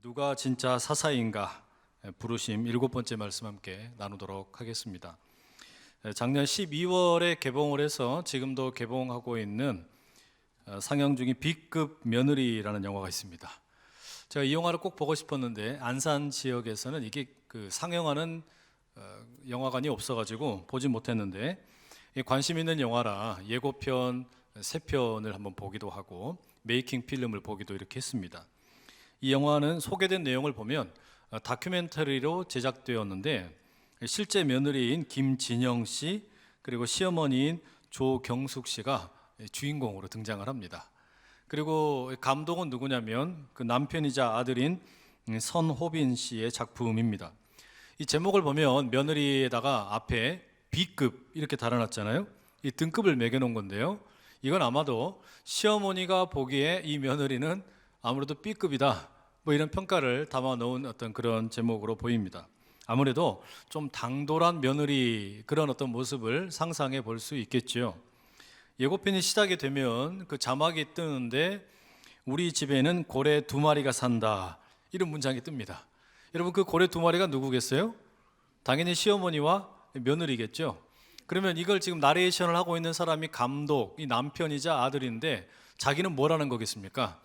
누가 진짜 사사인가 부르심 7번째 말씀 함께 나누도록 하겠습니다. 작년 12월에 개봉을 해서 지금도 개봉하고 있는 상영 중인 B급 며느리라는 영화가 있습니다. 제가 이 영화를 꼭 보고 싶었는데 안산 지역에서는 이게 상영하는 영화관이 없어가지고 보지 못했는데 관심 있는 영화라 예고편 3편을 한번 보기도 하고 메이킹 필름을 보기도 이렇게 했습니다. 이 영화는 소개된 내용을 보면 다큐멘터리로 제작되었는데 실제 며느리인 김진영 씨 그리고 시어머니인 조경숙 씨가 주인공으로 등장을 합니다. 그리고 감독은 누구냐면 그 남편이자 아들인 선호빈 씨의 작품입니다. 이 제목을 보면 며느리에다가 앞에 B급 이렇게 달아놨잖아요. 이 등급을 매겨놓은 건데요. 이건 아마도 시어머니가 보기에 이 며느리는 아무래도 B급이다 뭐 이런 평가를 담아 놓은 어떤 그런 제목으로 보입니다. 아무래도 좀 당돌한 며느리 그런 어떤 모습을 상상해 볼 수 있겠죠. 예고편이 시작이 되면 그 자막이 뜨는데 우리 집에는 고래 2마리가 산다 이런 문장이 뜹니다. 여러분 그 고래 2마리가 누구겠어요? 당연히 시어머니와 며느리겠죠. 그러면 이걸 지금 나레이션을 하고 있는 사람이 감독, 이 남편이자 아들인데 자기는 뭐라는 거겠습니까?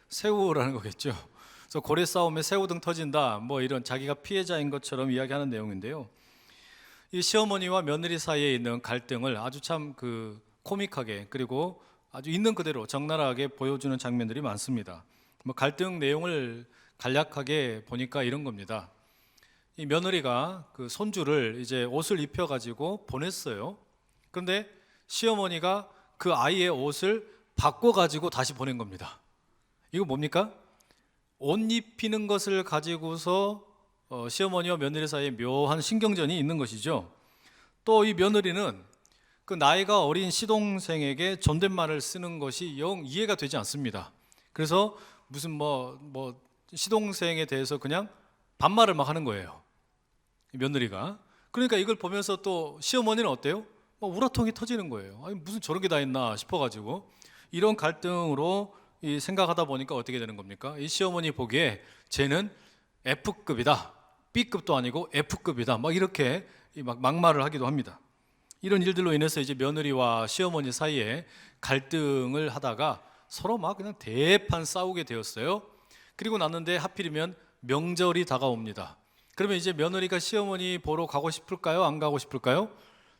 새우라는 거겠죠. 그래서 고래 싸움에 새우등 터진다 뭐 이런 자기가 피해자인 것처럼 이야기하는 내용인데요. 이 시어머니와 며느리 사이에 있는 갈등을 아주 참 코믹하게 그리고 아주 있는 그대로 적나라하게 보여주는 장면들이 많습니다. 뭐 갈등 내용을 간략하게 보니까 이런 겁니다. 이 며느리가 그 손주를 이제 옷을 입혀 가지고 보냈어요. 그런데 시어머니가 그 아이의 옷을 바꿔 가지고 다시 보낸 겁니다. 이거 뭡니까? 옷 입히는 것을 가지고서 시어머니와 며느리 사이에 묘한 신경전이 있는 것이죠. 또 이 며느리는 그 나이가 어린 시동생에게 존댓말을 쓰는 것이 영 이해가 되지 않습니다. 그래서 무슨 시동생에 대해서 그냥 반말을 막 하는 거예요. 며느리가. 그러니까 이걸 보면서 또 시어머니는 어때요? 우라통이 터지는 거예요. 아니 무슨 저런 게 다 있나 싶어가지고 이런 갈등으로 생각하다 보니까 어떻게 되는 겁니까? 이 시어머니 보기에 쟤는 F급이다. B급도 아니고 F급이다. 막 이렇게 막말을 하기도 합니다. 이런 일들로 인해서 이제 며느리와 시어머니 사이에 갈등을 하다가 서로 막 그냥 대판 싸우게 되었어요. 그리고 났는데 하필이면 명절이 다가옵니다. 그러면 이제 며느리가 시어머니 보러 가고 싶을까요? 안 가고 싶을까요?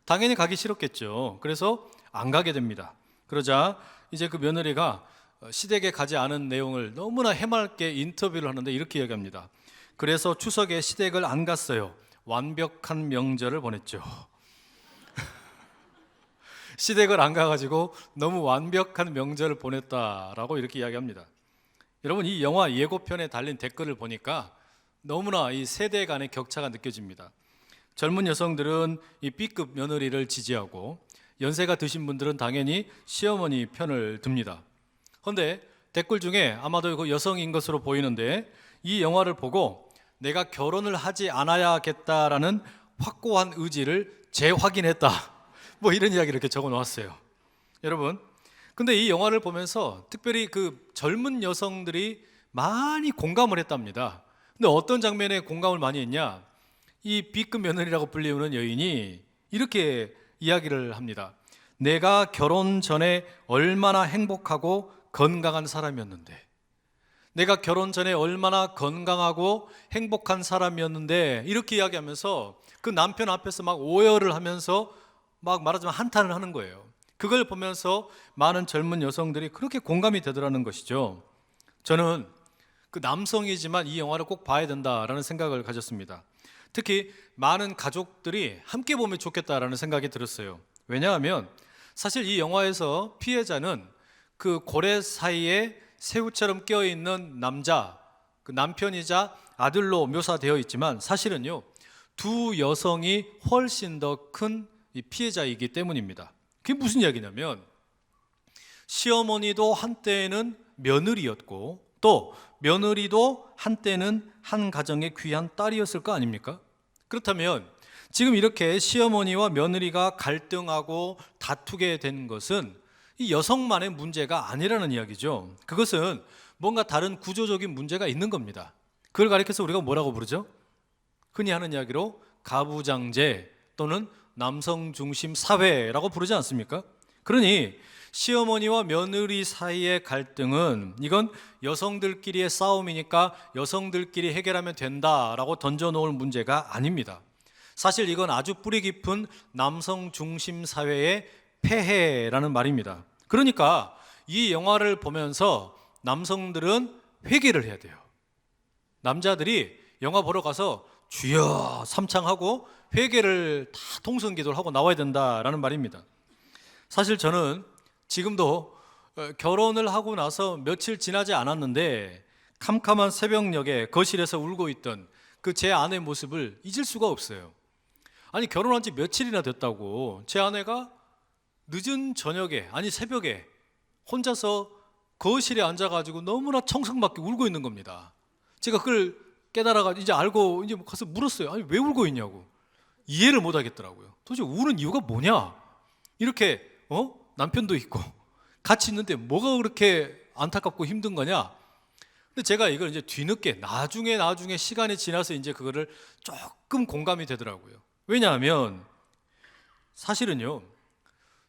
당연히 가기 싫었겠죠. 그래서 안 가게 됩니다. 그러자 이제 그 며느리가 시댁에 가지 않은 내용을 너무나 해맑게 인터뷰를 하는데 이렇게 이야기합니다. 그래서 추석에 시댁을 안 갔어요. 완벽한 명절을 보냈죠. 시댁을 안 가가지고 너무 완벽한 명절을 보냈다라고 이렇게 이야기합니다. 여러분 이 영화 예고편에 달린 댓글을 보니까 너무나 이 세대 간의 격차가 느껴집니다. 젊은 여성들은 이 B급 며느리를 지지하고 연세가 드신 분들은 당연히 시어머니 편을 듭니다. 그런데 댓글 중에 아마도 그 여성인 것으로 보이는데 이 영화를 보고 내가 결혼을 하지 않아야겠다라는 확고한 의지를 재확인했다. 뭐 이런 이야기를 이렇게 적어 놓았어요. 여러분, 근데 이 영화를 보면서 특별히 그 젊은 여성들이 많이 공감을 했답니다. 근데 어떤 장면에 공감을 많이 했냐? 이 B급 며느리라고 불리우는 여인이 이렇게 이야기를 합니다. 내가 결혼 전에 얼마나 행복하고 건강한 사람이었는데, 내가 결혼 전에 얼마나 건강하고 행복한 사람이었는데 이렇게 이야기하면서 그 남편 앞에서 막 오열을 하면서 막 말하자면 한탄을 하는 거예요. 그걸 보면서 많은 젊은 여성들이 그렇게 공감이 되더라는 것이죠. 저는 그 남성이지만 이 영화를 꼭 봐야 된다라는 생각을 가졌습니다. 특히 많은 가족들이 함께 보면 좋겠다라는 생각이 들었어요. 왜냐하면 사실 이 영화에서 피해자는 그 고래 사이에 새우처럼 껴있는 남자, 그 남편이자 아들로 묘사되어 있지만 사실은요, 두 여성이 훨씬 더 큰 피해자이기 때문입니다. 그게 무슨 이야기냐면 시어머니도 한때는 며느리였고 또 며느리도 한때는 한 가정의 귀한 딸이었을 거 아닙니까? 그렇다면 지금 이렇게 시어머니와 며느리가 갈등하고 다투게 된 것은 이 여성만의 문제가 아니라는 이야기죠. 그것은 뭔가 다른 구조적인 문제가 있는 겁니다. 그걸 가리켜서 우리가 뭐라고 부르죠? 흔히 하는 이야기로 가부장제 또는 남성 중심 사회라고 부르지 않습니까? 그러니 시어머니와 며느리 사이의 갈등은 이건 여성들끼리의 싸움이니까 여성들끼리 해결하면 된다라고 던져놓을 문제가 아닙니다. 사실 이건 아주 뿌리 깊은 남성 중심 사회의 폐해라는 말입니다. 그러니까 이 영화를 보면서 남성들은 회개를 해야 돼요. 남자들이 영화 보러 가서 주여 삼창하고 회개를 다 통성기도를 하고 나와야 된다라는 말입니다. 사실 저는 지금도 결혼을 하고 나서 며칠 지나지 않았는데 캄캄한 새벽녘에 거실에서 울고 있던 그 제 아내의 모습을 잊을 수가 없어요. 아니, 결혼한 지 며칠이나 됐다고 제 아내가 늦은 저녁에, 아니 새벽에 혼자서 거실에 앉아가지고 너무나 청승맞게 울고 있는 겁니다. 제가 그걸 깨달아가지고 이제 알고 이제 가서 물었어요. 아니, 왜 울고 있냐고. 이해를 못 하겠더라고요. 도대체 우는 이유가 뭐냐? 이렇게 남편도 있고 같이 있는데 뭐가 그렇게 안타깝고 힘든 거냐? 근데 제가 이걸 이제 뒤늦게 나중에 시간이 지나서 이제 그거를 조금 공감이 되더라고요. 왜냐하면 사실은요,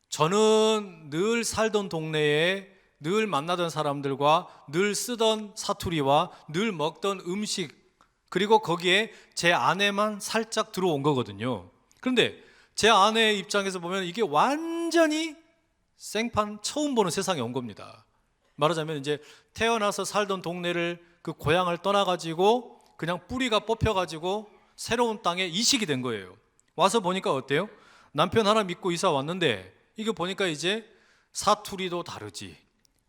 저는 늘 살던 동네에 늘 만나던 사람들과 늘 쓰던 사투리와 늘 먹던 음식, 그리고 거기에 제 아내만 살짝 들어온 거거든요. 그런데 제 아내의 입장에서 보면 이게 완전히 생판 처음 보는 세상에 온 겁니다. 말하자면 이제 태어나서 살던 동네를, 그 고향을 떠나가지고 그냥 뿌리가 뽑혀가지고 새로운 땅에 이식이 된 거예요. 와서 보니까 어때요? 남편 하나 믿고 이사 왔는데 이게 보니까 이제 사투리도 다르지,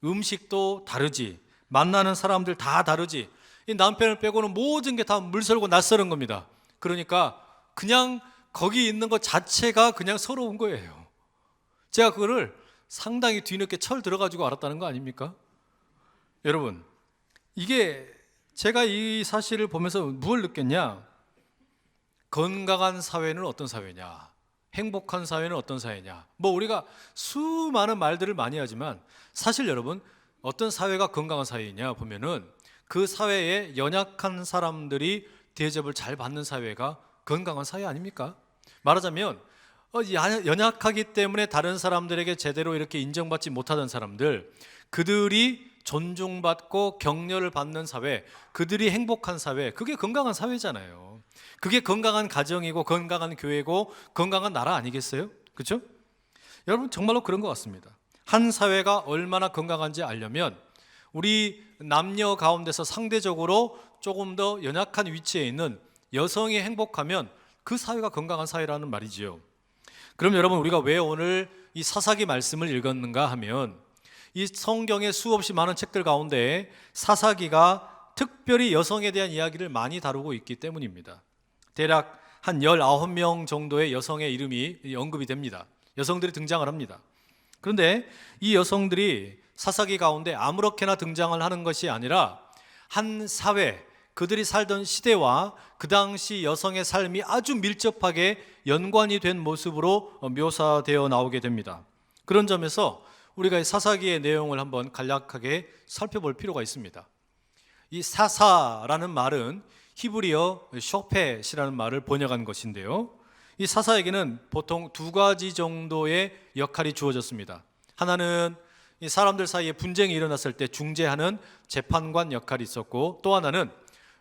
음식도 다르지, 만나는 사람들 다 다르지. 이 남편을 빼고는 모든 게 다 물설고 낯설은 겁니다. 그러니까 그냥 거기 있는 것 자체가 그냥 서러운 거예요. 제가 그거를 상당히 뒤늦게 철 들어가지고 알았다는 거 아닙니까? 여러분, 이게 제가 이 사실을 보면서 무엇을 느꼈냐? 건강한 사회는 어떤 사회냐? 행복한 사회는 어떤 사회냐? 뭐 우리가 수많은 말들을 많이 하지만 사실 여러분, 어떤 사회가 건강한 사회이냐 보면은 그 사회에 연약한 사람들이 대접을 잘 받는 사회가 건강한 사회 아닙니까? 말하자면 연약하기 때문에 다른 사람들에게 제대로 이렇게 인정받지 못하던 사람들, 그들이 존중받고 격려를 받는 사회, 그들이 행복한 사회, 그게 건강한 사회잖아요. 그게 건강한 가정이고 건강한 교회고 건강한 나라 아니겠어요? 그렇죠? 여러분, 정말로 그런 것 같습니다. 한 사회가 얼마나 건강한지 알려면 우리 남녀 가운데서 상대적으로 조금 더 연약한 위치에 있는 여성이 행복하면 그 사회가 건강한 사회라는 말이지요. 그럼 여러분, 우리가 왜 오늘 이 사사기 말씀을 읽었는가 하면 이 성경의 수없이 많은 책들 가운데 사사기가 특별히 여성에 대한 이야기를 많이 다루고 있기 때문입니다. 대략 한 19명 정도의 여성의 이름이 언급이 됩니다. 여성들이 등장을 합니다. 그런데 이 여성들이 사사기 가운데 아무렇게나 등장을 하는 것이 아니라 한 사회, 그들이 살던 시대와 그 당시 여성의 삶이 아주 밀접하게 연관이 된 모습으로 묘사되어 나오게 됩니다. 그런 점에서 우리가 이 사사기의 내용을 한번 간략하게 살펴볼 필요가 있습니다. 이 사사라는 말은 히브리어 쇼펫이라는 말을 번역한 것인데요, 이 사사에게는 보통 두 가지 정도의 역할이 주어졌습니다. 하나는 이 사람들 사이에 분쟁이 일어났을 때 중재하는 재판관 역할이 있었고, 또 하나는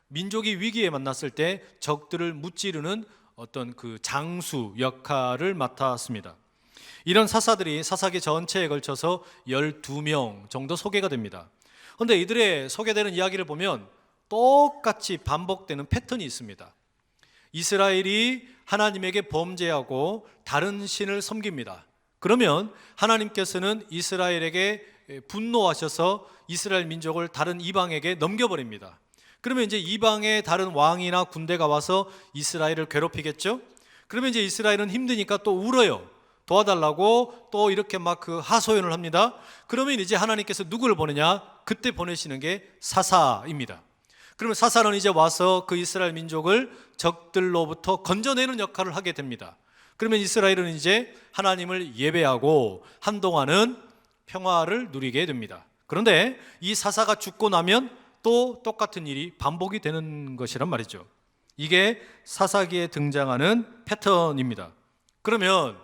민족이 위기에 만났을 때 적들을 무찌르는 어떤 그 장수 역할을 맡았습니다. 이런 사사들이 사사기 전체에 걸쳐서 12명 정도 소개가 됩니다. 그런데 이들의 소개되는 이야기를 보면 똑같이 반복되는 패턴이 있습니다. 이스라엘이 하나님에게 범죄하고 다른 신을 섬깁니다. 그러면 하나님께서는 이스라엘에게 분노하셔서 이스라엘 민족을 다른 이방에게 넘겨버립니다. 그러면 이제 이방의 다른 왕이나 군대가 와서 이스라엘을 괴롭히겠죠? 그러면 이제 이스라엘은 힘드니까 또 울어요. 도와달라고 또 이렇게 막 그 하소연을 합니다. 그러면 이제 하나님께서 누구를 보내냐? 그때 보내시는 게 사사입니다. 그러면 사사는 이제 와서 그 이스라엘 민족을 적들로부터 건져내는 역할을 하게 됩니다. 그러면 이스라엘은 이제 하나님을 예배하고 한동안은 평화를 누리게 됩니다. 그런데 이 사사가 죽고 나면 또 똑같은 일이 반복이 되는 것이란 말이죠. 이게 사사기에 등장하는 패턴입니다. 그러면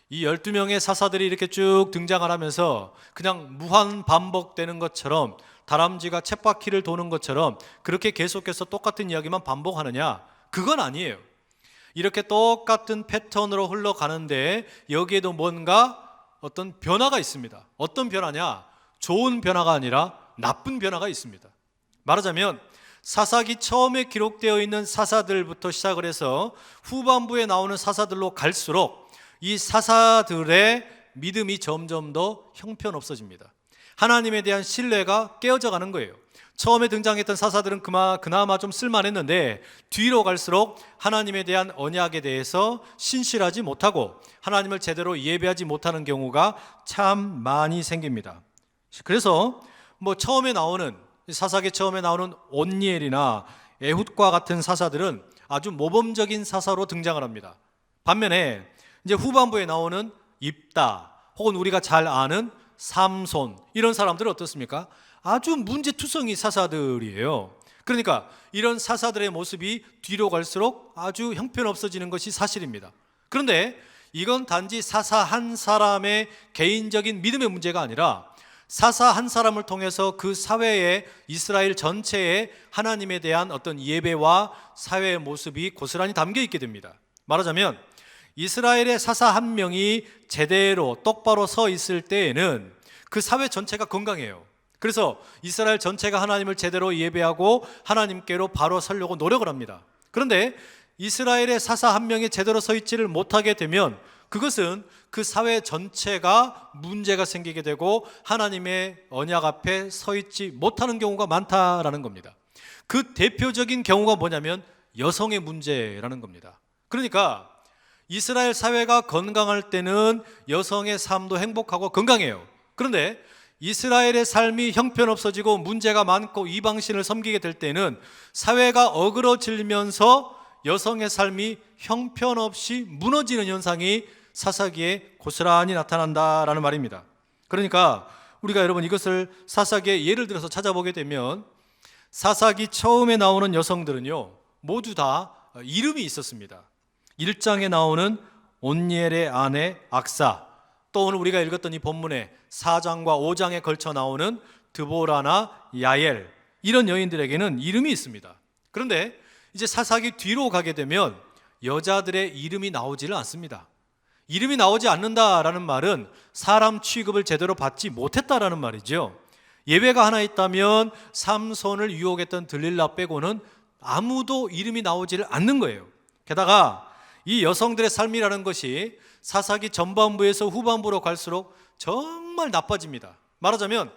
이 12명의 사사들이 이렇게 쭉 등장을 하면서 그냥 무한 반복되는 것처럼, 다람쥐가 쳇바퀴를 도는 것처럼 그렇게 계속해서 똑같은 이야기만 반복하느냐? 그건 아니에요. 이렇게 똑같은 패턴으로 흘러가는데 여기에도 뭔가 어떤 변화가 있습니다. 어떤 변화냐? 좋은 변화가 아니라 나쁜 변화가 있습니다. 말하자면 사사기 처음에 기록되어 있는 사사들부터 시작을 해서 후반부에 나오는 사사들로 갈수록 이 사사들의 믿음이 점점 더 형편없어집니다. 하나님에 대한 신뢰가 깨어져 가는 거예요. 처음에 등장했던 사사들은 그나마 좀 쓸만했는데 뒤로 갈수록 하나님에 대한 언약에 대해서 신실하지 못하고 하나님을 제대로 예배하지 못하는 경우가 참 많이 생깁니다. 그래서 처음에 나오는 사사기 처음에 나오는 온니엘이나 에훗과 같은 사사들은 아주 모범적인 사사로 등장을 합니다. 반면에 이제 후반부에 나오는 입다 혹은 우리가 잘 아는 삼손, 이런 사람들은 어떻습니까? 아주 문제투성이 사사들이에요. 그러니까 이런 사사들의 모습이 뒤로 갈수록 아주 형편없어지는 것이 사실입니다. 그런데 이건 단지 사사 한 사람의 개인적인 믿음의 문제가 아니라 사사 한 사람을 통해서 그 사회에, 이스라엘 전체에 하나님에 대한 어떤 예배와 사회의 모습이 고스란히 담겨 있게 됩니다. 말하자면 이스라엘의 사사 한 명이 제대로 똑바로 서 있을 때에는 그 사회 전체가 건강해요. 그래서 이스라엘 전체가 하나님을 제대로 예배하고 하나님께로 바로 서려고 노력을 합니다. 그런데 이스라엘의 사사 한 명이 제대로 서 있지를 못하게 되면 그것은 그 사회 전체가 문제가 생기게 되고 하나님의 언약 앞에 서 있지 못하는 경우가 많다라는 겁니다. 그 대표적인 경우가 뭐냐면 여성의 문제라는 겁니다. 그러니까 이스라엘 사회가 건강할 때는 여성의 삶도 행복하고 건강해요. 그런데 이스라엘의 삶이 형편없어지고 문제가 많고 이방신을 섬기게 될 때는 사회가 어그러지면서 여성의 삶이 형편없이 무너지는 현상이 사사기에 고스란히 나타난다라는 말입니다. 그러니까 우리가 여러분 이것을 사사기에 예를 들어서 찾아보게 되면 사사기 처음에 나오는 여성들은요 모두 다 이름이 있었습니다. 1장에 나오는 온니엘의 아내 악사, 또 오늘 우리가 읽었던 이 본문에 4장과 5장에 걸쳐 나오는 드보라나 야엘, 이런 여인들에게는 이름이 있습니다. 그런데 이제 사사기 뒤로 가게 되면 여자들의 이름이 나오지를 않습니다. 이름이 나오지 않는다라는 말은 사람 취급을 제대로 받지 못했다라는 말이죠. 예외가 하나 있다면 삼손을 유혹했던 들릴라 빼고는 아무도 이름이 나오지를 않는 거예요. 게다가 이 여성들의 삶이라는 것이 사사기 전반부에서 후반부로 갈수록 정말 나빠집니다. 말하자면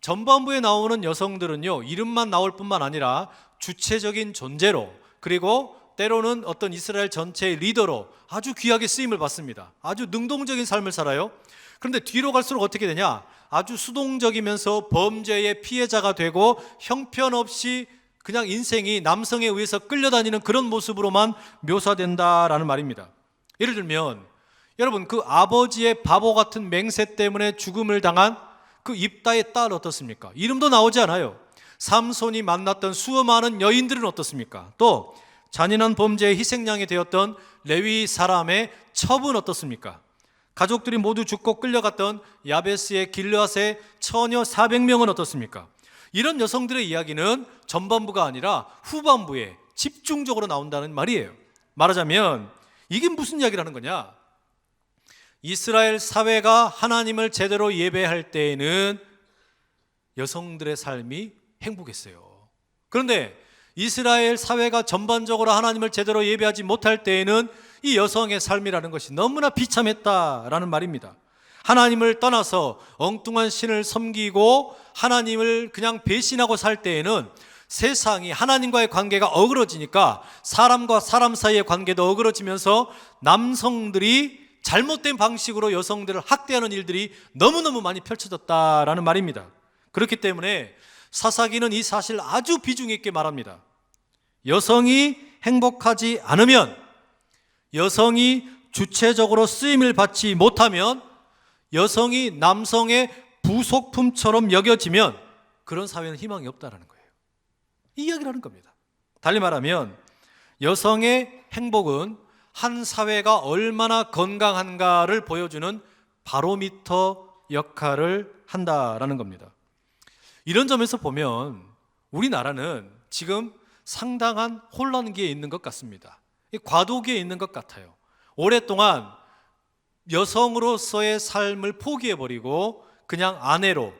전반부에 나오는 여성들은요 이름만 나올 뿐만 아니라 주체적인 존재로, 그리고 때로는 어떤 이스라엘 전체의 리더로 아주 귀하게 쓰임을 받습니다. 아주 능동적인 삶을 살아요. 그런데 뒤로 갈수록 어떻게 되냐? 아주 수동적이면서 범죄의 피해자가 되고 형편없이 그냥 인생이 남성에 의해서 끌려다니는 그런 모습으로만 묘사된다라는 말입니다. 예를 들면 여러분 그 아버지의 바보 같은 맹세 때문에 죽음을 당한 그 입다의 딸 어떻습니까? 이름도 나오지 않아요. 삼손이 만났던 수많은 여인들은 어떻습니까? 또 잔인한 범죄의 희생양이 되었던 레위 사람의 첩은 어떻습니까? 가족들이 모두 죽고 끌려갔던 야베스의 길르앗의 처녀 400명은 어떻습니까? 이런 여성들의 이야기는 전반부가 아니라 후반부에 집중적으로 나온다는 말이에요. 말하자면 이게 무슨 이야기를 하는 거냐? 이스라엘 사회가 하나님을 제대로 예배할 때에는 여성들의 삶이 행복했어요. 그런데 이스라엘 사회가 전반적으로 하나님을 제대로 예배하지 못할 때에는 이 여성의 삶이라는 것이 너무나 비참했다라는 말입니다. 하나님을 떠나서 엉뚱한 신을 섬기고 하나님을 그냥 배신하고 살 때에는 세상이, 하나님과의 관계가 어그러지니까 사람과 사람 사이의 관계도 어그러지면서 남성들이 잘못된 방식으로 여성들을 학대하는 일들이 너무너무 많이 펼쳐졌다라는 말입니다. 그렇기 때문에 사사기는 이 사실을 아주 비중 있게 말합니다. 여성이 행복하지 않으면, 여성이 주체적으로 쓰임을 받지 못하면, 여성이 남성의 부속품처럼 여겨지면 그런 사회는 희망이 없다라는 거예요. 이 이야기를 하는 겁니다. 달리 말하면 여성의 행복은 한 사회가 얼마나 건강한가를 보여주는 바로미터 역할을 한다라는 겁니다. 이런 점에서 보면 우리나라는 지금 상당한 혼란기에 있는 것 같습니다. 과도기에 있는 것 같아요. 오랫동안 여성으로서의 삶을 포기해버리고 그냥 아내로,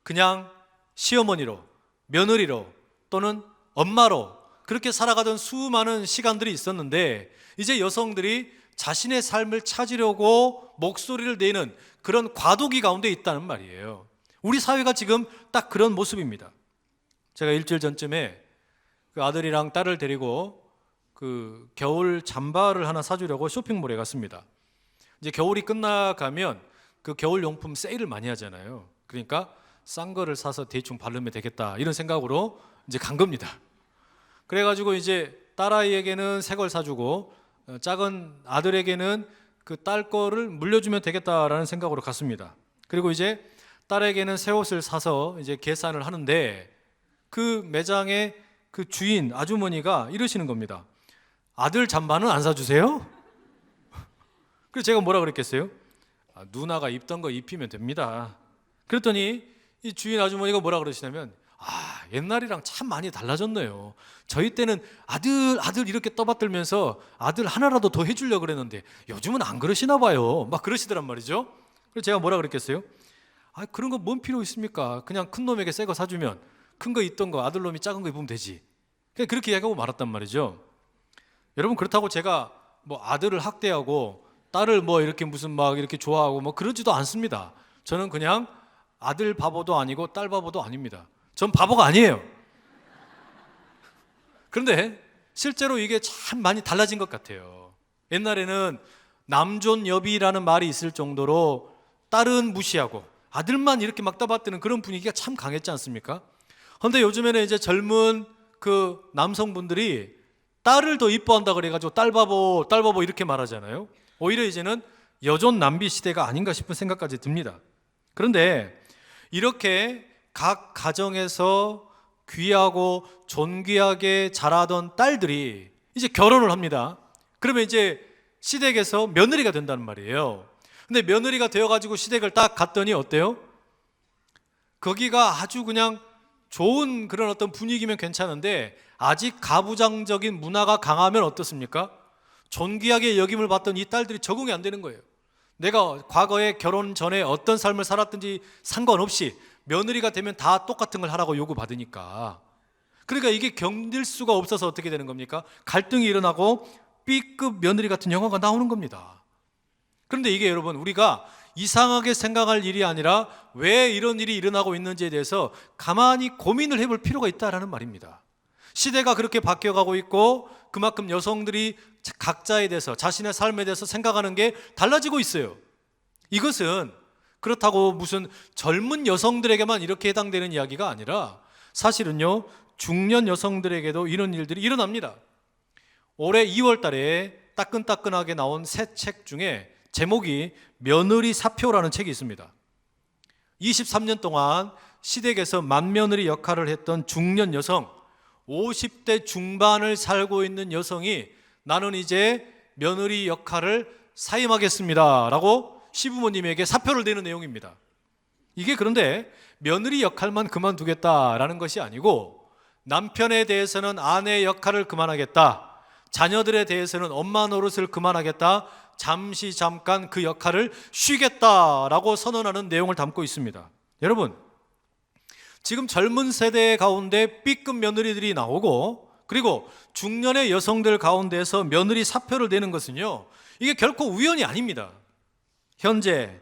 그냥 시어머니로, 며느리로 또는 엄마로 그렇게 살아가던 수많은 시간들이 있었는데, 이제 여성들이 자신의 삶을 찾으려고 목소리를 내는 그런 과도기 가운데 있다는 말이에요. 우리 사회가 지금 딱 그런 모습입니다. 제가 일주일 전쯤에 그 아들이랑 딸을 데리고 그 겨울 잠바를 하나 사주려고 쇼핑몰에 갔습니다. 이제 겨울이 끝나가면 그 겨울 용품 세일을 많이 하잖아요. 그러니까 싼 거를 사서 대충 바르면 되겠다 이런 생각으로 이제 간 겁니다. 그래가지고 이제 딸아이에게는 새 걸 사주고 작은 아들에게는 그 딸 거를 물려주면 되겠다라는 생각으로 갔습니다. 그리고 이제 딸에게는 새 옷을 사서 이제 계산을 하는데 그 매장의 그 주인 아주머니가 이러시는 겁니다. 아들 잠바는 안 사주세요? 그래서 제가 뭐라 그랬겠어요? 누나가 입던 거 입히면 됩니다. 그랬더니 이 주인 아주머니가 뭐라 그러시냐면, 옛날이랑 참 많이 달라졌네요. 저희 때는 아들 이렇게 떠받들면서 아들 하나라도 더 해주려고 그랬는데 요즘은 안 그러시나 봐요. 막 그러시더란 말이죠. 그래서 제가 뭐라 그랬겠어요? 그런 거 뭔 필요 있습니까? 그냥 큰 놈에게 새 거 사주면 큰 거 있던 거 아들 놈이 작은 거 입으면 되지. 그냥 그렇게 이야기하고 말았단 말이죠. 여러분, 그렇다고 제가 뭐 아들을 학대하고 딸을 뭐 이렇게 무슨 막 이렇게 좋아하고 뭐 그러지도 않습니다. 저는 그냥 아들 바보도 아니고 딸 바보도 아닙니다. 전 바보가 아니에요. 그런데 실제로 이게 참 많이 달라진 것 같아요. 옛날에는 남존여비라는 말이 있을 정도로 딸은 무시하고 아들만 이렇게 막 떠받드는 그런 분위기가 참 강했지 않습니까? 그런데 요즘에는 이제 젊은 그 남성분들이 딸을 더 이뻐한다 그래가지고 딸 바보 이렇게 말하잖아요. 오히려 이제는 여존 남비 시대가 아닌가 싶은 생각까지 듭니다. 그런데 이렇게 각 가정에서 귀하고 존귀하게 자라던 딸들이 이제 결혼을 합니다. 그러면 이제 시댁에서 며느리가 된다는 말이에요. 근데 며느리가 되어가지고 시댁을 딱 갔더니 어때요? 거기가 아주 그냥 좋은 그런 어떤 분위기면 괜찮은데 아직 가부장적인 문화가 강하면 어떻습니까? 존귀하게 여김을 받던 이 딸들이 적응이 안 되는 거예요. 내가 과거에 결혼 전에 어떤 삶을 살았든지 상관없이 며느리가 되면 다 똑같은 걸 하라고 요구받으니까. 그러니까 이게 견딜 수가 없어서 어떻게 되는 겁니까? 갈등이 일어나고 B급 며느리 같은 영화가 나오는 겁니다. 그런데 이게 여러분, 우리가 이상하게 생각할 일이 아니라 왜 이런 일이 일어나고 있는지에 대해서 가만히 고민을 해볼 필요가 있다라는 말입니다. 시대가 그렇게 바뀌어가고 있고 그만큼 여성들이 각자에 대해서, 자신의 삶에 대해서 생각하는 게 달라지고 있어요. 이것은 그렇다고 무슨 젊은 여성들에게만 이렇게 해당되는 이야기가 아니라 사실은요, 중년 여성들에게도 이런 일들이 일어납니다. 올해 2월 달에 따끈따끈하게 나온 새 책 중에 제목이 며느리 사표라는 책이 있습니다. 23년 동안 시댁에서 맏며느리 역할을 했던 중년 여성, 50대 중반을 살고 있는 여성이 나는 이제 며느리 역할을 사임하겠습니다 라고 시부모님에게 사표를 내는 내용입니다. 이게 그런데 며느리 역할만 그만두겠다라는 것이 아니고 남편에 대해서는 아내 역할을 그만하겠다, 자녀들에 대해서는 엄마 노릇을 그만하겠다, 잠깐 그 역할을 쉬겠다라고 선언하는 내용을 담고 있습니다. 여러분, 지금 젊은 세대 가운데 B급 며느리들이 나오고 그리고 중년의 여성들 가운데서 며느리 사표를 내는 것은요, 이게 결코 우연이 아닙니다. 현재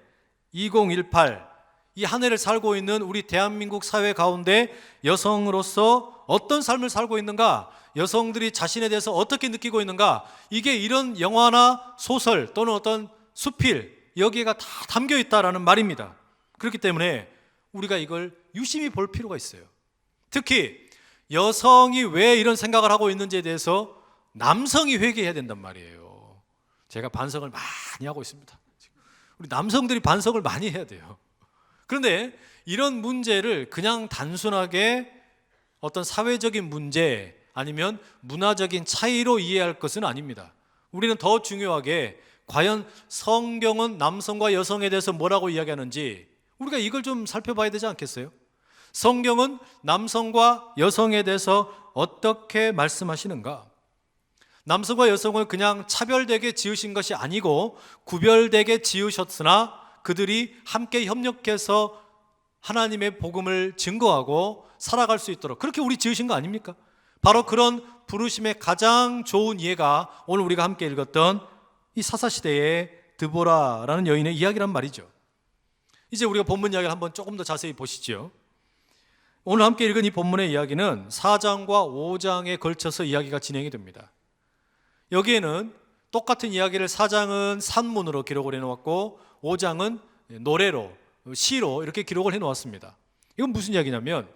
2018 이 한 해를 살고 있는 우리 대한민국 사회 가운데 여성으로서 어떤 삶을 살고 있는가, 여성들이 자신에 대해서 어떻게 느끼고 있는가, 이게 이런 영화나 소설 또는 어떤 수필 여기에가 다 담겨 있다라는 말입니다. 그렇기 때문에 우리가 이걸 유심히 볼 필요가 있어요. 특히 여성이 왜 이런 생각을 하고 있는지에 대해서 남성이 회개해야 된단 말이에요. 제가 반성을 많이 하고 있습니다. 우리 남성들이 반성을 많이 해야 돼요. 그런데 이런 문제를 그냥 단순하게 어떤 사회적인 문제 아니면 문화적인 차이로 이해할 것은 아닙니다. 우리는 더 중요하게 과연 성경은 남성과 여성에 대해서 뭐라고 이야기하는지 우리가 이걸 좀 살펴봐야 되지 않겠어요? 성경은 남성과 여성에 대해서 어떻게 말씀하시는가? 남성과 여성을 그냥 차별되게 지으신 것이 아니고 구별되게 지으셨으나 그들이 함께 협력해서 하나님의 복음을 증거하고 살아갈 수 있도록 그렇게 우리 지으신 거 아닙니까? 바로 그런 부르심의 가장 좋은 예가 오늘 우리가 함께 읽었던 이 사사시대의 드보라라는 여인의 이야기란 말이죠. 이제 우리가 본문 이야기를 한번 조금 더 자세히 보시죠. 오늘 함께 읽은 이 본문의 이야기는 4장과 5장에 걸쳐서 이야기가 진행이 됩니다. 여기에는 똑같은 이야기를 4장은 산문으로 기록을 해놓았고 5장은 노래로, 시로 이렇게 기록을 해놓았습니다. 이건 무슨 이야기냐면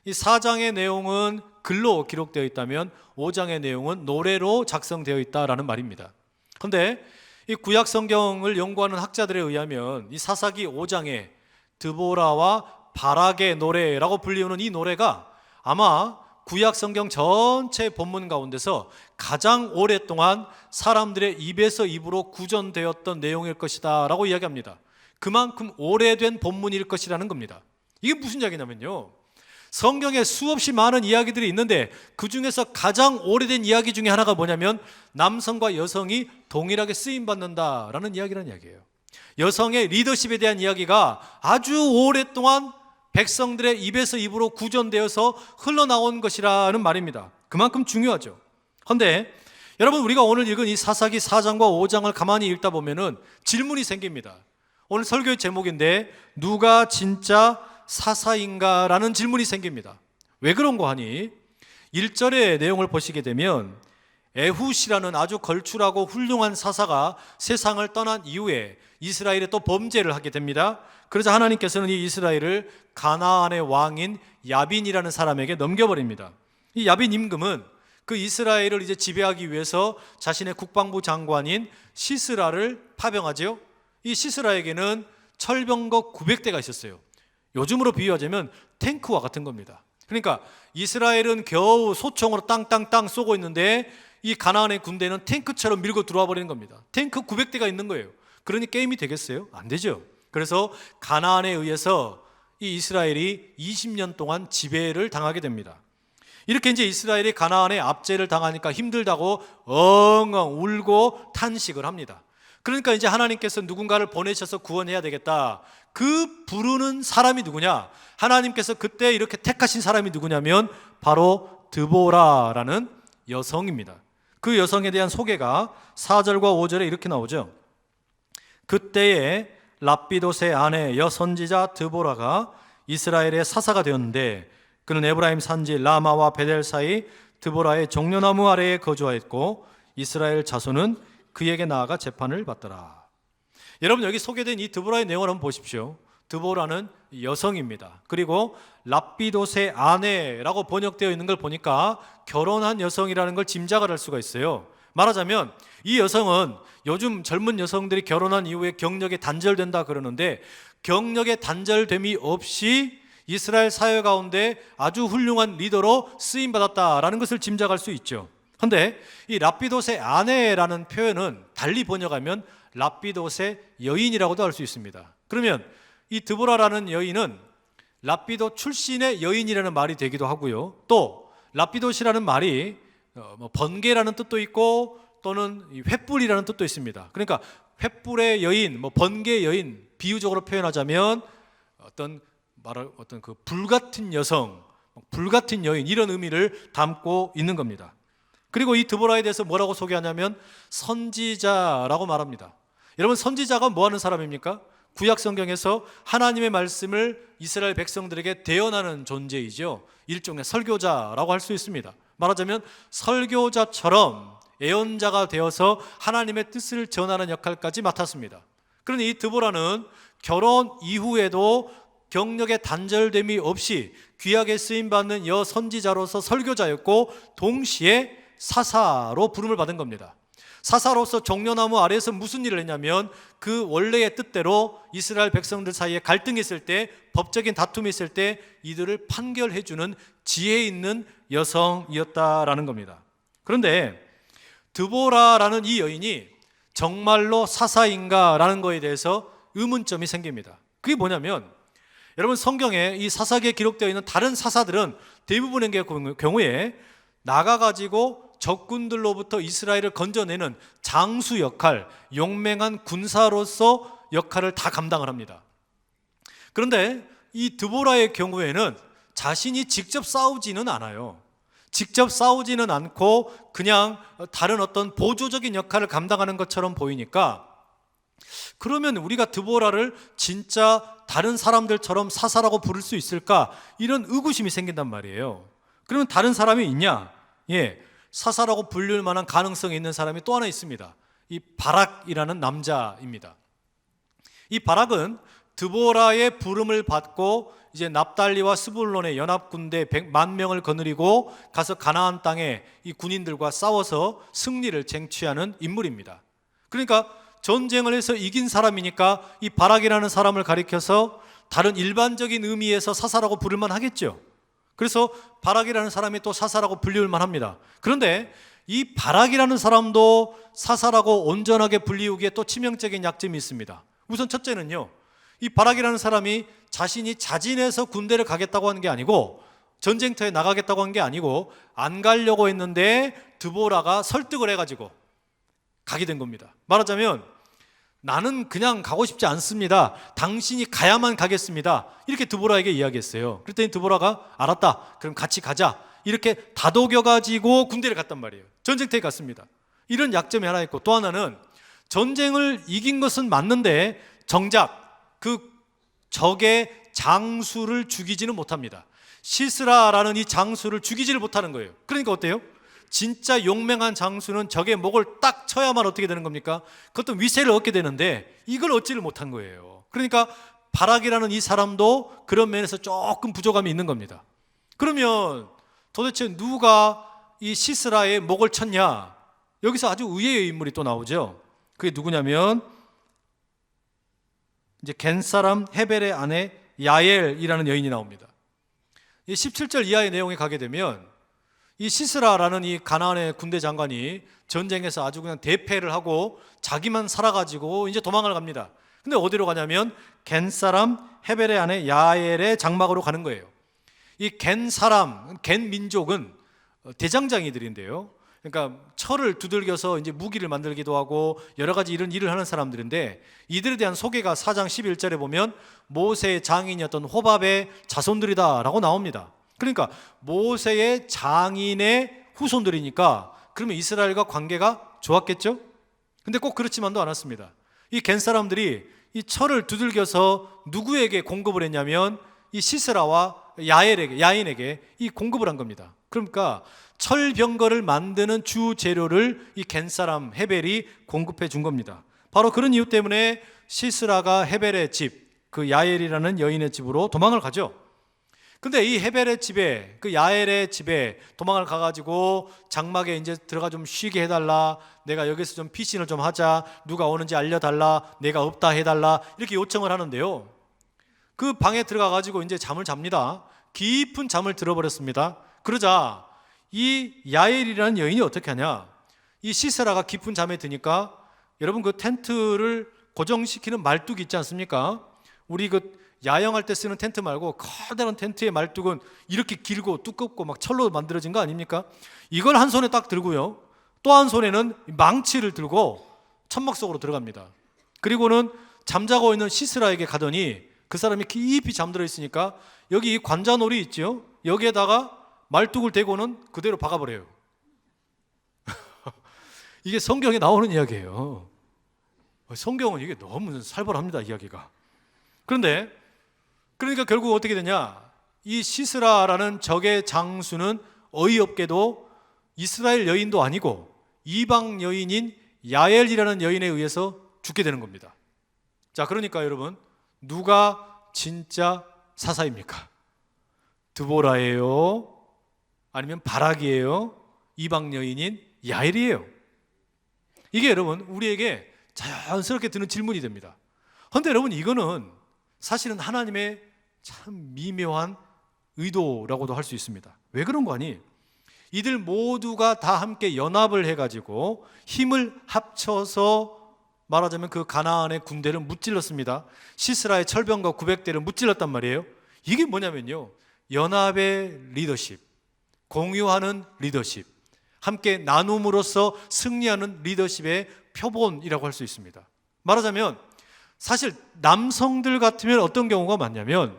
이 4장의 내용은 글로 기록되어 있다면 5장의 내용은 노래로 작성되어 있다라는 말입니다. 그런데 이 구약 성경을 연구하는 학자들에 의하면 이 사사기 5장에 드보라와 바락의 노래라고 불리우는 이 노래가 아마 구약 성경 전체 본문 가운데서 가장 오랫동안 사람들의 입에서 입으로 구전되었던 내용일 것이다 라고 이야기합니다. 그만큼 오래된 본문일 것이라는 겁니다. 이게 무슨 이야기냐면요, 성경에 수없이 많은 이야기들이 있는데 그 중에서 가장 오래된 이야기 중에 하나가 뭐냐면 남성과 여성이 동일하게 쓰임받는다라는 이야기라는 이야기예요. 여성의 리더십에 대한 이야기가 아주 오랫동안 백성들의 입에서 입으로 구전되어서 흘러나온 것이라는 말입니다. 그만큼 중요하죠. 그런데 여러분, 우리가 오늘 읽은 이 사사기 4장과 5장을 가만히 읽다 보면은 질문이 생깁니다. 오늘 설교의 제목인데 누가 진짜 사사인가? 라는 질문이 생깁니다. 왜 그런 거 하니? 1절의 내용을 보시게 되면 에훗이라는 아주 걸출하고 훌륭한 사사가 세상을 떠난 이후에 이스라엘에 또 범죄를 하게 됩니다. 그래서 하나님께서는 이 이스라엘을 가나안의 왕인 야빈이라는 사람에게 넘겨버립니다. 이 야빈 임금은 그 이스라엘을 이제 지배하기 위해서 자신의 국방부 장관인 시스라를 파병하죠. 이 시스라에게는 철병거 900대가 있었어요. 요즘으로 비유하자면 탱크와 같은 겁니다. 그러니까 이스라엘은 겨우 소총으로 땅땅땅 쏘고 있는데 이 가나안의 군대는 탱크처럼 밀고 들어와 버리는 겁니다. 탱크 900대가 있는 거예요. 그러니 게임이 되겠어요? 안 되죠. 그래서 가나안에 의해서 이 이스라엘이 20년 동안 지배를 당하게 됩니다. 이렇게 이제 이스라엘이 가나안에 압제를 당하니까 힘들다고 엉엉 울고 탄식을 합니다. 그러니까 이제 하나님께서 누군가를 보내셔서 구원해야 되겠다. 그 부르는 사람이 누구냐? 하나님께서 그때 이렇게 택하신 사람이 누구냐면 바로 드보라라는 여성입니다. 그 여성에 대한 소개가 4절과 5절에 이렇게 나오죠. 그때에 랍비돗의 아내 여선지자 드보라가 이스라엘의 사사가 되었는데 그는 에브라임 산지 라마와 베델 사이 드보라의 종려나무 아래에 거주하였고 이스라엘 자손은 그에게 나아가 재판을 받더라. 여러분, 여기 소개된 이 드보라의 내용을 한번 보십시오. 드보라는 여성입니다. 그리고 랍비돗의 아내라고 번역되어 있는 걸 보니까 결혼한 여성이라는 걸 짐작을 할 수가 있어요. 말하자면 이 여성은 요즘 젊은 여성들이 결혼한 이후에 경력이 단절된다 그러는데 경력의 단절됨이 없이 이스라엘 사회 가운데 아주 훌륭한 리더로 쓰임받았다라는 것을 짐작할 수 있죠. 그런데 이 랍비돗의 아내라는 표현은 달리 번역하면 랍비돗의 여인이라고도 할 수 있습니다. 그러면 이 드보라라는 여인은 랍비돗 출신의 여인이라는 말이 되기도 하고요. 또 랍비돗이라는 말이 번개라는 뜻도 있고 또는 횃불이라는 뜻도 있습니다. 그러니까 횃불의 여인, 번개의 여인, 비유적으로 표현하자면 어떤 그 불같은 여성, 불같은 여인, 이런 의미를 담고 있는 겁니다. 그리고 이 드보라에 대해서 뭐라고 소개하냐면 선지자라고 말합니다. 여러분, 선지자가 뭐 하는 사람입니까? 구약 성경에서 하나님의 말씀을 이스라엘 백성들에게 대언하는 존재이죠. 일종의 설교자라고 할 수 있습니다. 말하자면 설교자처럼 예언자가 되어서 하나님의 뜻을 전하는 역할까지 맡았습니다. 그런데 이 드보라는 결혼 이후에도 경력의 단절됨이 없이 귀하게 쓰임받는 여선지자로서 설교자였고 동시에 사사로 부름을 받은 겁니다. 사사로서 종려나무 아래에서 무슨 일을 했냐면 그 원래의 뜻대로 이스라엘 백성들 사이에 갈등이 있을 때, 법적인 다툼이 있을 때 이들을 판결해 주는 지혜 있는 여성이었다라는 겁니다. 그런데 드보라라는 이 여인이 정말로 사사인가라는 거에 대해서 의문점이 생깁니다. 그게 뭐냐면, 여러분 성경에 이 사사기에 기록되어 있는 다른 사사들은 대부분의 경우에 나가가지고 적군들로부터 이스라엘을 건져내는 장수 역할, 용맹한 군사로서 역할을 다 감당을 합니다. 그런데 이 드보라의 경우에는 자신이 직접 싸우지는 않아요. 직접 싸우지는 않고 그냥 다른 어떤 보조적인 역할을 감당하는 것처럼 보이니까, 그러면 우리가 드보라를 진짜 다른 사람들처럼 사사라고 부를 수 있을까? 이런 의구심이 생긴단 말이에요. 그러면 다른 사람이 있냐? 사사라고 불릴 만한 가능성이 있는 사람이 또 하나 있습니다. 이 바락이라는 남자입니다. 이 바락은 드보라의 부름을 받고 이제 납달리와 스불론의 연합군대 100만 명을 거느리고 가서 가나안 땅에 이 군인들과 싸워서 승리를 쟁취하는 인물입니다. 그러니까 전쟁을 해서 이긴 사람이니까 이 바락이라는 사람을 가리켜서 다른 일반적인 의미에서 사사라고 부를만 하겠죠. 그래서 바락이라는 사람이 또 사사라고 불리울만 합니다. 그런데 이 바락이라는 사람도 사사라고 온전하게 불리우기에 또 치명적인 약점이 있습니다. 우선 첫째는요, 이 바락이라는 사람이 자신이 자진해서 군대를 가겠다고 하는 게 아니고, 전쟁터에 나가겠다고 한 게 아니고, 안 가려고 했는데 드보라가 설득을 해가지고 가게 된 겁니다. 말하자면 나는 그냥 가고 싶지 않습니다. 당신이 가야만 가겠습니다. 이렇게 드보라에게 이야기했어요. 그랬더니 드보라가 알았다, 그럼 같이 가자, 이렇게 다독여가지고 군대를 갔단 말이에요. 전쟁터에 갔습니다. 이런 약점이 하나 있고, 또 하나는 전쟁을 이긴 것은 맞는데 정작 그 적의 장수를 죽이지는 못합니다. 시스라라는 이 장수를 죽이지를 못하는 거예요. 그러니까 어때요? 진짜 용맹한 장수는 적의 목을 딱 쳐야만 어떻게 되는 겁니까? 그것도 위세를 얻게 되는데 이걸 얻지를 못한 거예요. 그러니까 바락이라는 이 사람도 그런 면에서 조금 부족함이 있는 겁니다. 그러면 도대체 누가 이 시스라의 목을 쳤냐? 여기서 아주 의외의 인물이 또 나오죠. 그게 누구냐면 이제 겐 사람 헤벨의 아내 야엘이라는 여인이 나옵니다. 이 17절 이하의 내용에 가게 되면 이 시스라라는 이 가나안의 군대 장관이 전쟁에서 아주 그냥 대패를 하고 자기만 살아가지고 이제 도망을 갑니다. 근데 어디로 가냐면 겐 사람 헤벨의 아내 야엘의 장막으로 가는 거예요. 이 겐 사람, 겐 민족은 대장장이들인데요. 그러니까 철을 두들겨서 이제 무기를 만들기도 하고 여러 가지 이런 일을 하는 사람들인데, 이들에 대한 소개가 4장 11절에 보면 모세의 장인이었던 호밥의 자손들이다라고 나옵니다. 그러니까 모세의 장인의 후손들이니까 그러면 이스라엘과 관계가 좋았겠죠? 근데 꼭 그렇지만도 않았습니다. 이 겐 사람들이 이 철을 두들겨서 누구에게 공급을 했냐면 이 시스라와 야인에게 이 공급을 한 겁니다. 그러니까 철병거를 만드는 주 재료를 이 겐 사람 헤벨이 공급해 준 겁니다. 바로 그런 이유 때문에 시스라가 헤벨의 집, 그 야엘이라는 여인의 집으로 도망을 가죠. 근데 이 헤벨의 집에, 그 야엘의 집에 도망을 가가지고 장막에 이제 들어가 좀 쉬게 해달라, 내가 여기서 좀 피신을 좀 하자, 누가 오는지 알려달라, 내가 없다 해달라, 이렇게 요청을 하는데요. 그 방에 들어가가지고 이제 잠을 잡니다. 깊은 잠을 들어버렸습니다. 그러자 이 야엘이라는 여인이 어떻게 하냐, 이 시스라가 깊은 잠에 드니까, 여러분 그 텐트를 고정시키는 말뚝이 있지 않습니까? 우리 그 야영할 때 쓰는 텐트 말고 커다란 텐트의 말뚝은 이렇게 길고 두껍고 막 철로 만들어진 거 아닙니까? 이걸 한 손에 딱 들고요, 또 한 손에는 망치를 들고 천막 속으로 들어갑니다. 그리고는 잠자고 있는 시스라에게 가더니 그 사람이 깊이 잠들어 있으니까 여기 이 관자놀이 있죠? 여기에다가 말뚝을 대고는 그대로 박아버려요. 이게 성경에 나오는 이야기예요. 성경은 이게 너무 살벌합니다, 이야기가. 그러니까 결국 어떻게 되냐, 이 시스라라는 적의 장수는 어이없게도 이스라엘 여인도 아니고 이방 여인인 야엘이라는 여인에 의해서 죽게 되는 겁니다. 자, 그러니까 여러분, 누가 진짜 사사입니까? 드보라예요? 아니면 바락이에요? 이방 여인인 야엘이에요. 이게 여러분 우리에게 자연스럽게 드는 질문이 됩니다. 그런데 여러분 이거는 사실은 하나님의 참 미묘한 의도라고도 할 수 있습니다. 왜 그런 거 아니? 이들 모두가 다 함께 연합을 해가지고 힘을 합쳐서 말하자면 그 가나안의 군대를 무찔렀습니다. 시스라의 철병과 900대를 무찔렀단 말이에요. 이게 뭐냐면요, 연합의 리더십, 공유하는 리더십, 함께 나눔으로써 승리하는 리더십의 표본이라고 할 수 있습니다. 말하자면 사실 남성들 같으면 어떤 경우가 많냐면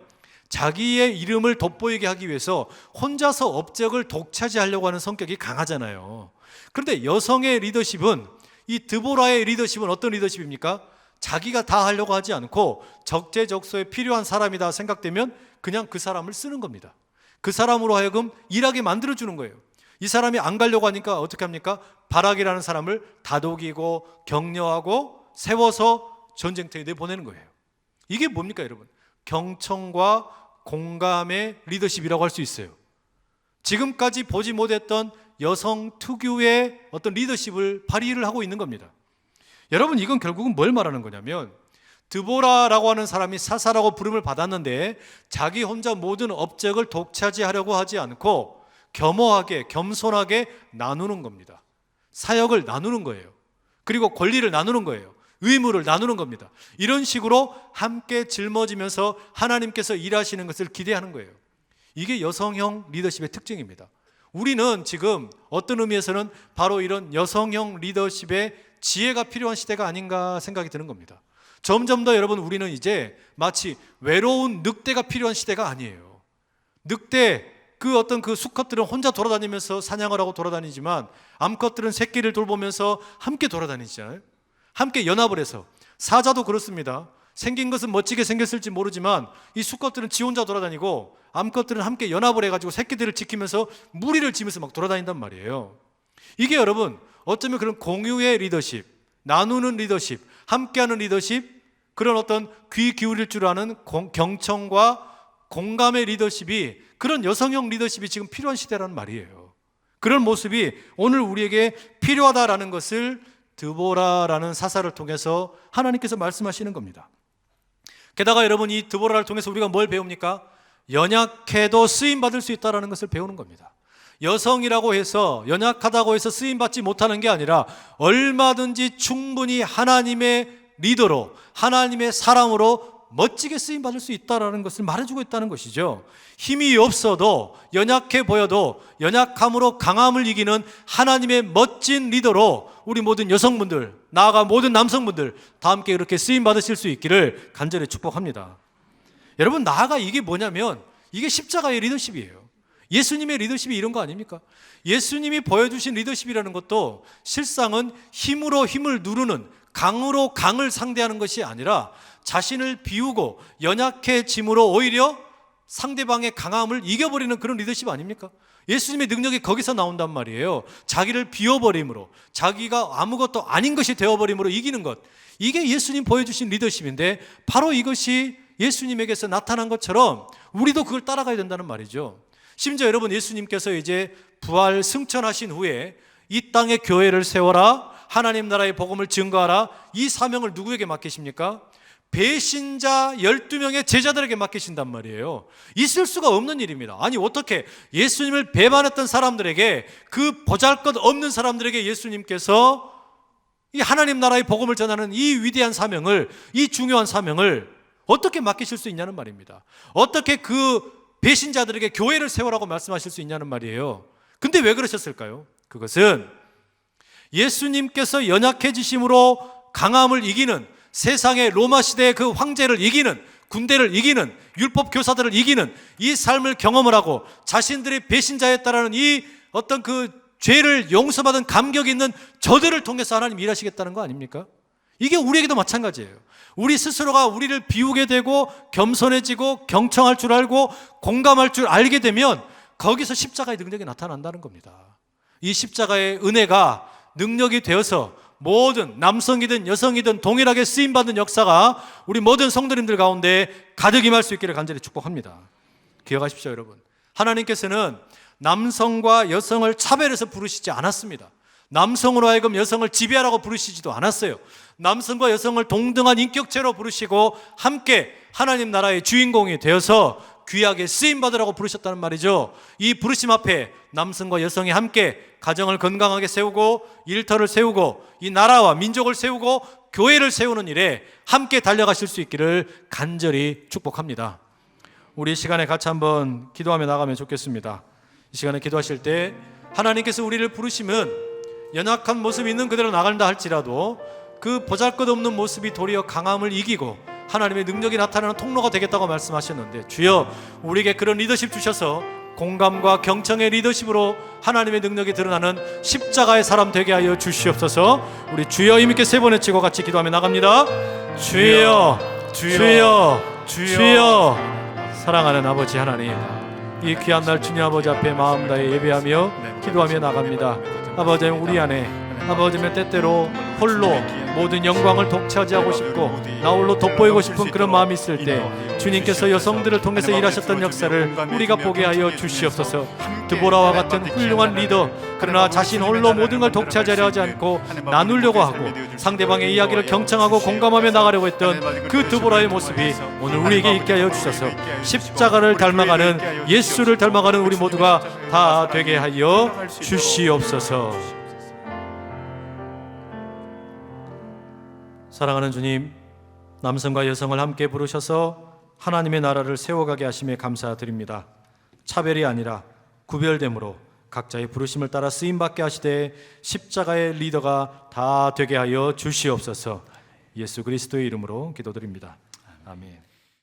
자기의 이름을 돋보이게 하기 위해서 혼자서 업적을 독차지하려고 하는 성격이 강하잖아요. 그런데 여성의 리더십은, 이 드보라의 리더십은 어떤 리더십입니까? 자기가 다 하려고 하지 않고 적재적소에 필요한 사람이다 생각되면 그냥 그 사람을 쓰는 겁니다. 그 사람으로 하여금 일하게 만들어주는 거예요. 이 사람이 안 가려고 하니까 어떻게 합니까? 바락이라는 사람을 다독이고 격려하고 세워서 전쟁터에 내보내는 거예요. 이게 뭡니까 여러분? 경청과 공감의 리더십이라고 할 수 있어요. 지금까지 보지 못했던 여성 특유의 어떤 리더십을 발휘를 하고 있는 겁니다. 여러분 이건 결국은 뭘 말하는 거냐면, 드보라라고 하는 사람이 사사라고 부름을 받았는데 자기 혼자 모든 업적을 독차지하려고 하지 않고 겸허하게 겸손하게 나누는 겁니다. 사역을 나누는 거예요. 그리고 권리를 나누는 거예요. 의무를 나누는 겁니다. 이런 식으로 함께 짊어지면서 하나님께서 일하시는 것을 기대하는 거예요. 이게 여성형 리더십의 특징입니다. 우리는 지금 어떤 의미에서는 바로 이런 여성형 리더십의 지혜가 필요한 시대가 아닌가 생각이 드는 겁니다. 점점 더 여러분 우리는 이제 마치 외로운 늑대가 필요한 시대가 아니에요. 늑대, 그 어떤 그 수컷들은 혼자 돌아다니면서 사냥을 하고 돌아다니지만 암컷들은 새끼를 돌보면서 함께 돌아다니잖아요. 함께 연합을 해서. 사자도 그렇습니다. 생긴 것은 멋지게 생겼을지 모르지만 이 수컷들은 지 혼자 돌아다니고 암컷들은 함께 연합을 해가지고 새끼들을 지키면서 무리를 지면서 막 돌아다닌단 말이에요. 이게 여러분 어쩌면 그런 공유의 리더십, 나누는 리더십, 함께하는 리더십, 그런 어떤 귀 기울일 줄 아는 경청과 공감의 리더십이, 그런 여성형 리더십이 지금 필요한 시대라는 말이에요. 그런 모습이 오늘 우리에게 필요하다라는 것을 드보라라는 사사를 통해서 하나님께서 말씀하시는 겁니다. 게다가 여러분 이 드보라를 통해서 우리가 뭘 배웁니까? 연약해도 쓰임받을 수 있다는 것을 배우는 겁니다. 여성이라고 해서 연약하다고 해서 쓰임받지 못하는 게 아니라 얼마든지 충분히 하나님의 리더로, 하나님의 사람으로 멋지게 쓰임받을 수 있다는 것을 말해주고 있다는 것이죠. 힘이 없어도, 연약해 보여도 연약함으로 강함을 이기는 하나님의 멋진 리더로 우리 모든 여성분들, 나아가 모든 남성분들 다 함께 이렇게 쓰임받으실 수 있기를 간절히 축복합니다. 여러분 나아가 이게 뭐냐면 이게 십자가의 리더십이에요. 예수님의 리더십이 이런 거 아닙니까? 예수님이 보여주신 리더십이라는 것도 실상은 힘으로 힘을 누르는, 강으로 강을 상대하는 것이 아니라 자신을 비우고 연약해짐으로 오히려 상대방의 강함을 이겨버리는 그런 리더십 아닙니까? 예수님의 능력이 거기서 나온단 말이에요. 자기를 비워버림으로, 자기가 아무것도 아닌 것이 되어버림으로 이기는 것, 이게 예수님 보여주신 리더십인데 바로 이것이 예수님에게서 나타난 것처럼 우리도 그걸 따라가야 된다는 말이죠. 심지어 여러분 예수님께서 이제 부활 승천하신 후에 이 땅에 교회를 세워라, 하나님 나라의 복음을 증거하라, 이 사명을 누구에게 맡기십니까? 배신자 12명의 제자들에게 맡기신단 말이에요. 있을 수가 없는 일입니다. 아니 어떻게 예수님을 배반했던 사람들에게, 그 보잘것없는 사람들에게 예수님께서 이 하나님 나라의 복음을 전하는 이 위대한 사명을, 이 중요한 사명을 어떻게 맡기실 수 있냐는 말입니다. 어떻게 그 배신자들에게 교회를 세우라고 말씀하실 수 있냐는 말이에요. 근데 왜 그러셨을까요? 그것은 예수님께서 연약해지심으로 강함을 이기는, 세상의 로마 시대의 그 황제를 이기는, 군대를 이기는, 율법 교사들을 이기는 이 삶을 경험을 하고 자신들의 배신자였다라는 이 어떤 그 죄를 용서받은 감격이 있는 저들을 통해서 하나님 일하시겠다는 거 아닙니까? 이게 우리에게도 마찬가지예요. 우리 스스로가 우리를 비우게 되고 겸손해지고 경청할 줄 알고 공감할 줄 알게 되면 거기서 십자가의 능력이 나타난다는 겁니다. 이 십자가의 은혜가 능력이 되어서 모든 남성이든 여성이든 동일하게 쓰임받는 역사가 우리 모든 성도님들 가운데 가득 임할 수 있기를 간절히 축복합니다. 기억하십시오 여러분, 하나님께서는 남성과 여성을 차별해서 부르시지 않았습니다. 남성으로 하여금 여성을 지배하라고 부르시지도 않았어요. 남성과 여성을 동등한 인격체로 부르시고 함께 하나님 나라의 주인공이 되어서 귀하게 쓰임받으라고 부르셨다는 말이죠. 이 부르심 앞에 남성과 여성이 함께 가정을 건강하게 세우고 일터를 세우고 이 나라와 민족을 세우고 교회를 세우는 일에 함께 달려가실 수 있기를 간절히 축복합니다. 우리 이 시간에 같이 한번 기도하며 나가면 좋겠습니다. 이 시간에 기도하실 때 하나님께서 우리를 부르시면 연약한 모습이 있는 그대로 나간다 할지라도 그 보잘것없는 모습이 도리어 강함을 이기고 하나님의 능력이 나타나는 통로가 되겠다고 말씀하셨는데, 주여 우리에게 그런 리더십 주셔서 공감과 경청의 리더십으로 하나님의 능력이 드러나는 십자가의 사람 되게 하여 주시옵소서. 우리 주여 힘있게 세 번 외치고 같이 기도하며 나갑니다. 주여 주여 주여. 사랑하는 아버지 하나님, 이 귀한 날 주님 아버지 앞에 마음 다해 예배하며 기도하며 나갑니다. 아버지, 우리 안에 아버지 때때로 홀로 모든 영광을 독차지하고 싶고 나 홀로 돋보이고 싶은 그런 마음이 있을 때 주님께서 여성들을 통해서 일하셨던 역사를 우리가 보게 하여 주시옵소서. 드보라와 같은 훌륭한 리더, 그러나 자신 홀로 모든 걸 독차지하려 하지 않고 나누려고 하고 상대방의 이야기를 경청하고 공감하며 나가려고 했던 그 드보라의 모습이 오늘 우리에게 있게 하여 주셔서 십자가를 닮아가는, 예수를 닮아가는 우리 모두가 다 되게 하여 주시옵소서. 사랑하는 주님, 남성과 여성을 함께 부르셔서 하나님의 나라를 세워가게 하심에 감사드립니다. 차별이 아니라 구별됨으로 각자의 부르심을 따라 쓰임받게 하시되 십자가의 리더가 다 되게 하여 주시옵소서. 예수 그리스도의 이름으로 기도드립니다. 아멘.